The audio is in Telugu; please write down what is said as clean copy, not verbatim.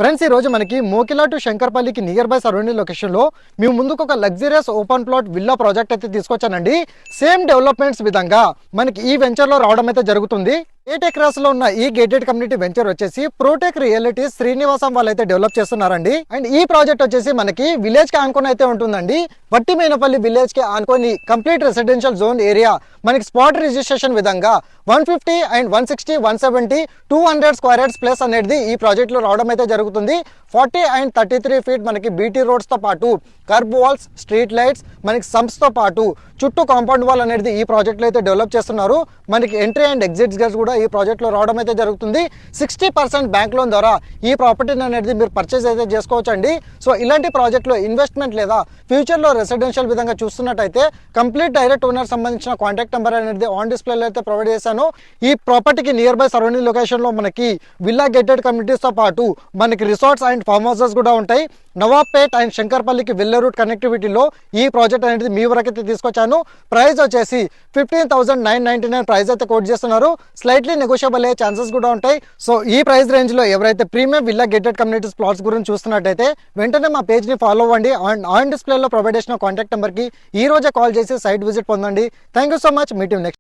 ఫ్రెండ్స్, ఈ రోజు మనకి మోకిలా టు శంకర్పల్లికి నియర్ బై సరౌండింగ్ లొకేషన్ లో మేము ముందుకు ఒక luxurious open plot villa project అయితే తీసుకొచ్చానండి. సేమ్ డెవలప్మెంట్స్ విధంగా మనకి ఈ వెంచర్ లో రావడం అయితే జరుగుతుంది. 8 acres లో ఉన్న ఈ గేటెడ్ కమ్యూనిటీ వెంచర్ వచ్చేసి ప్రోటెక్ రియలిటీస్ శ్రీనివాసం వాళ్ళు అయితే డెవలప్ చేస్తున్నారండి. అండ్ ఈ ప్రాజెక్ట్ వచ్చేసి మనకి విలేజ్ కి ఆనుకొని అయితే ఉంటుందండి. వట్టిమేనపల్లి విలేజ్ కి ఆనుకొని కంప్లీట్ రెసిడెన్షియల్ జోన్ ఏరియా మనకి స్పాట్ రిజిస్ట్రేషన్ విధంగా 150 అండ్ 160 170 200 స్క్వేర్ యార్డ్స్ ప్లస్ అనేది ఈ ప్రాజెక్ట్ లో రావడం అయితే జరుగుతుంది. 40 అండ్ 33 ఫీట్ మనకి బీటీ రోడ్స్ తో పాటు కర్బ్ వాల్స్, స్ట్రీట్ లైట్స్, మనకి సంప్స్ తో పాటు చుట్టూ కాంపౌండ్ వాల్ అనేది ఈ ప్రాజెక్ట్ లో అయితే డెవలప్ చేస్తున్నారు. మనకి ఎంట్రీ అండ్ ఎగ్జిట్ గేట్స్ కూడా ఈ ప్రాజెక్ట్ లో రావడం అయితే జరుగుతుంది. 60% బ్యాంక్ లోన్ ద్వారా ఈ ప్రాపర్టీని అనేది మీరు పర్చేస్ అయితే చేసుకోవచ్చు అండి. సో ఇలాంటి ప్రాజెక్ట్ లో ఇన్వెస్ట్మెంట్ లేదా ఫ్యూచర్ లో రెసిడెన్షియల్ విధంగా చూస్తున్నట్టయితే కంప్లీట్ డైరెక్ట్ ఓనర్ సంబంధించిన కాంటాక్ట్ నెంబర్ అనేది ఆన్ డిస్ప్లేలో అయితే ప్రొవైడ్ చేశాను. ఈ ప్రాపర్టీకి నియర్ బై సరౌండింగ్ లొకేషన్ లో మనకి విల్లా గేటెడ్ కమ్యూనిటీస్ తో పాటు మనకి రిసార్ట్స్ అండ్ ఫార్మ్ హౌసెస్ కూడా ఉంటాయి. నవాబ్పేట్ అండ్ శంకర్పల్లికి వెల్లే రూట్ కనెక్టివిటీలో ఈ ప్రాజెక్ట్ అనేది మీ వరకైతే తీసుకొచ్చాను. ప్రైస్ వచ్చేసి 15,999 ప్రైస్ అయితే కోట్ చేస్తున్నారు. స్లైట్లీ నెగోషియబుల్ అయ్యే ఛాన్సెస్ కూడా ఉంటాయి. సో ఈ ప్రైస్ రేంజ్ లో ఎవరైతే premium villa gated communities plots గురించి చూస్తున్నట్టయితే వెంటనే మా పేజ్ ని ఫాలో అవ్వండి. అండ్ ఆన్ డిస్ప్లేలో ప్రొవైడ్ చేసిన కాంటాక్ట్ నెంబర్ కి ఈ రోజే కాల్ చేసి సైట్ విజిట్ పొందండి. Thank you so much. Meet you next.